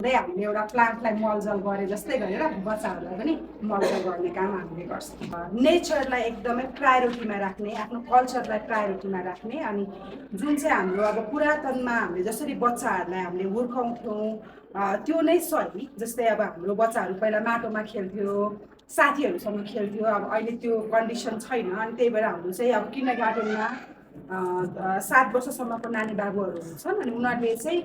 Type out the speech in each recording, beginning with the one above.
हामीले एउटा प्लान्टलाई मलजल गरे जस्तै गरेर बच्चाहरूलाई पनि मलजल गर्ने काम हामीले गर्छौँ। नेचरलाई एकदमै प्रायोरिटीमा राख्ने, आफ्नो कल्चरलाई प्रायोरिटीमा राख्ने, अनि जुन चाहिँ हाम्रो अब पुरातनमा हामीले जसरी बच्चाहरूलाई हामीले हुर्काउँथ्यौँ त्यो नै सही। जस्तै अब हाम्रो बच्चाहरू पहिला माटोमा खेल्थ्यो, साथीहरूसँग खेल्थ्यो। अब अहिले त्यो कन्डिसन छैन, अनि त्यही भएर हाम्रो चाहिँ अब किन्डरगार्टनमा 7 वर्षसम्मको नानी बाबुहरू हुन्छन्, अनि उनीहरूले चाहिँ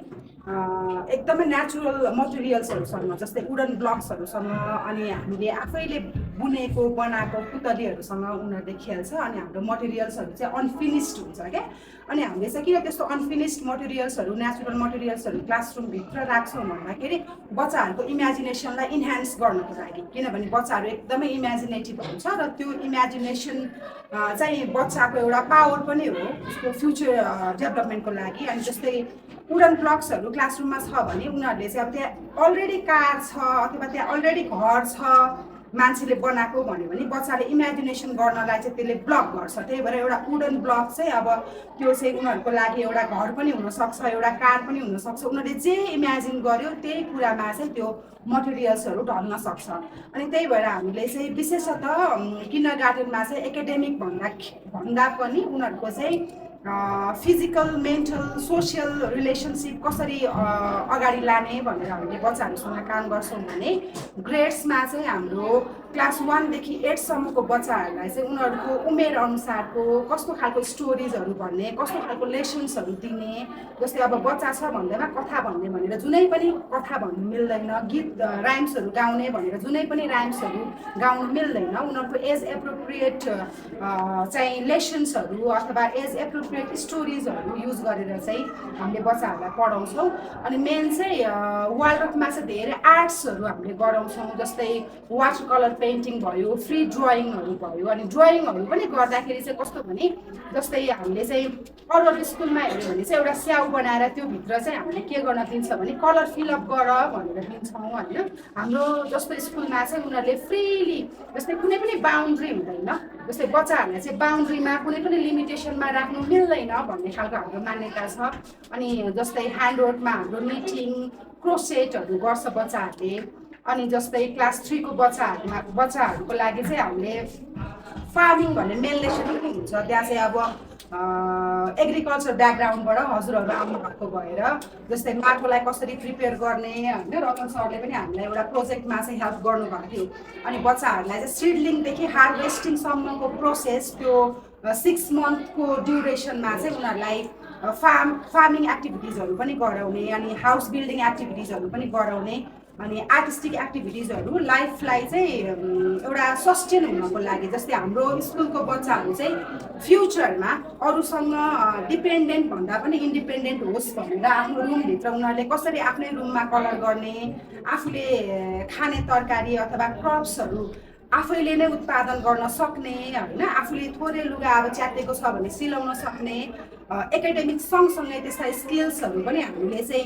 एकदमै नेचुरल मटेरियल्सहरूसँग जस्तै वुडन ब्लक्सहरूसँग अनि हामीले आफैले बुनेको बनाएको पुतलीहरूसँग उनीहरूले खेल्छ। अनि हाम्रो मटेरियल्सहरू चाहिँ अनफिनिस्ड हुन्छ क्या। अनि हामीले चाहिँ किन त्यस्तो अनफिनिस्ड मटेरियल्सहरू, नेचुरल मटेरियल्सहरू क्लासरुमभित्र राख्छौँ भन्दाखेरि बच्चाहरूको इमेजिनेसनलाई इन्हान्स गर्नको लागि। किनभने बच्चाहरू एकदमै इमेजिनेटिभ हुन्छ र त्यो इमेजिनेसन चाहिँ बच्चाको एउटा पावर पनि हो उसको फ्युचर डेभलपमेन्टको लागि। अनि जस्तै वुडन ब्लक्सहरू क्लासरुममा छ भने उनीहरूले चाहिँ अब त्यहाँ अलरेडी कार छ अथवा त्यहाँ अलरेडी घर छ मान्छेले बनाएको भन्यो भने बच्चाले इमेजिनेसन गर्नलाई चाहिँ त्यसले ब्लक गर्छ। त्यही भएर एउटा वुडन ब्लक चाहिँ अब त्यो चाहिँ उनीहरूको लागि एउटा घर पनि हुनसक्छ, एउटा कार पनि हुनसक्छ। उनीहरूले जे इमेजिन गर्यो त्यही कुरामा चाहिँ त्यो मटेरियल्सहरू ढल्न सक्छ। अनि त्यही भएर हामीले चाहिँ विशेषतः किन्डरगार्टनमा चाहिँ एकाडेमिक भन्दा पनि उनीहरूको चाहिँ फिजिकल, मेन्टल, सोसियल रिलेसनसिप कसरी अगाडि लाने भनेर हामीले बच्चाहरूसँग काम गर्छौँ भने ग्रेड्समा चाहिँ हाम्रो क्लास 1 देखि 8 सम्मको बच्चाहरूलाई चाहिँ उनीहरूको उमेर अनुसारको कस्तो खालको स्टोरिजहरू भन्ने, कस्तो खालको लेसन्सहरू दिने। जस्तै अब बच्चा छ भन्दैमा कथा भन्ने भनेर जुनै पनि कथा भन्नु मिल्दैन, गीत राइम्सहरू गाउने भनेर जुनै पनि राइम्सहरू गाउनु मिल्दैन। उनीहरूको एज एप्रोप्रिएट चाहिँ लेसन्सहरू अथवा एज एप्रोप्रिएट स्टोरिजहरू युज गरेर चाहिँ हामीले बच्चाहरूलाई पढाउँछौँ। अनि मेन चाहिँ वालमा चाहिँ धेरै आर्ट्सहरू हामीले गराउँछौँ। जस्तै वाटर कलर पेन्टिङ भयो, फ्री ड्रइङहरू भयो। अनि ड्रइङहरू पनि गर्दाखेरि चाहिँ कस्तो भने जस्तै हामीले चाहिँ अरू स्कुलमा हेऱ्यो भने चाहिँ एउटा स्याउ बनाएर त्यो भित्र चाहिँ हामीले के गर्न दिन्छ भने कलर फिलअप गर भनेर दिन्छौँ होइन। हाम्रो जस्तो स्कुलमा चाहिँ उनीहरूले फ्रिली, जस्तै कुनै पनि बााउन्ड्री हुँदैन, जस्तै बच्चाहरूलाई चाहिँ बााउन्ड्रीमा कुनै पनि लिमिटेसनमा राख्नु मिल्दैन भन्ने खालको हाम्रो मान्यता छ। अनि जस्तै ह्यान्डवर्कमा हाम्रो निटिङ, क्रोसेटहरू गर्छ बच्चाहरूले। अनि जस्तै क्लास 3 को बच्चाहरूको लागि चाहिँ हामीले फार्मिङ भन्ने मेन लेसन पनि हुन्छ। त्यहाँ चाहिँ अब एग्रिकल्चर ब्याकग्राउन्डबाट हजुरहरू आउनुभएको भएर जस्तै माटोलाई कसरी प्रिपेयर गर्ने होइन, रतन सरले पनि हामीलाई एउटा प्रोजेक्टमा चाहिँ हेल्प गर्नुभएको थियो। अनि बच्चाहरूलाई चाहिँ सिडलिङदेखि हार्भेस्टिङसम्मको प्रोसेस त्यो 6 मन्थको ड्युरेसनमा चाहिँ उनीहरूलाई फार्मिङ एक्टिभिटिजहरू पनि गराउने, अनि हाउस बिल्डिङ एक्टिभिटिजहरू पनि गराउने, अनि आर्टिस्टिक एक्टिभिटिजहरू लाइफलाई चाहिँ एउटा सस्टेन हुनको लागि। जस्तै हाम्रो स्कुलको बच्चाहरू चाहिँ फ्युचरमा अरूसँग डिपेन्डेन्ट भन्दा पनि इन्डिपेन्डेन्ट होस् भनेर आफ्नो रुमभित्र उनीहरूले कसरी आफ्नै रुममा कलर गर्ने, आफूले खाने तरकारी अथवा क्रप्सहरू आफैले नै उत्पादन गर्न सक्ने होइन, आफूले थोरै लुगा अब च्यातेको छ भने सिलाउन सक्ने, एकाडेमिक सँगसँगै त्यसलाई स्किल्सहरू पनि हामीले चाहिँ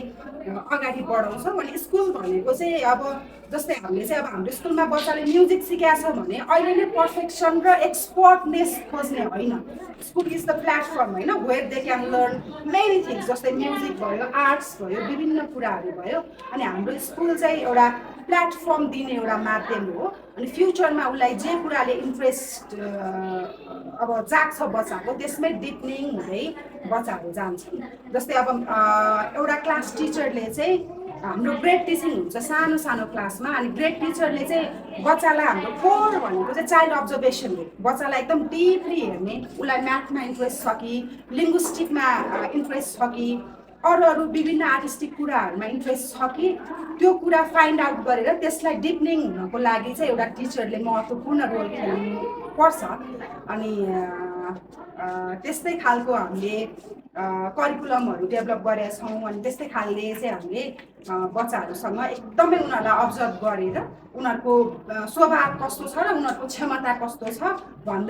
अगाडि बढाउँछौँ। अनि स्कुल भनेको चाहिँ अब जस्तै हामीले चाहिँ अब हाम्रो स्कुलमा बच्चाले म्युजिक सिकाएको छ भने अहिले नै पर्फेक्सन र एक्सपर्टनेस खोज्ने होइन। स्कुल इज द प्लेटफर्म होइन, where they can learn many things. जस्तै म्युजिक भयो, आर्ट्स भयो, विभिन्न कुराहरू भयो। अनि हाम्रो स्कुल चाहिँ एउटा प्लेटफर्म दिने एउटा माध्यम हो। अनि फ्युचरमा उसलाई जे कुराले इन्ट्रेस्ट अब जाग्छ बच्चाको त्यसमै डिपनिङ हुँदै बच्चाहरू जान्छन्। जस्तै अब एउटा क्लास टिचरले चाहिँ हाम्रो ग्रेड टिचिङ हुन्छ सानो सानो क्लासमा, अनि ग्रेड टिचरले चाहिँ बच्चालाई हाम्रो कोर भनेको चाहिँ चाइल्ड अब्जर्भेसन हो। बच्चालाई एकदम डिपली हेर्ने, उसलाई म्याथमा इन्ट्रेस्ट छ कि, लिङ्ग्विस्टिकमा इन्ट्रेस्ट छ कि, अरू विभिन्न आर्टिस्टिक कुराहरूमा इन्ट्रेस्ट छ कि, त्यो कुरा फाइन्ड आउट गरेर त्यसलाई डिपनिङ हुनको लागि चाहिँ एउटा टिचरले महत्त्वपूर्ण रोल खेल्नु पर्छ। अनि त्यस्तै खालको हामीले करिकुलमहरू डेभलप गरेका छौँ। अनि त्यस्तै खालले चाहिँ हामीले बच्चाहरूसँग एकदमै उनीहरूलाई अब्जर्भ गरेर उनीहरूको स्वभाव कस्तो छ र उनीहरूको क्षमता कस्तो छ भन्दा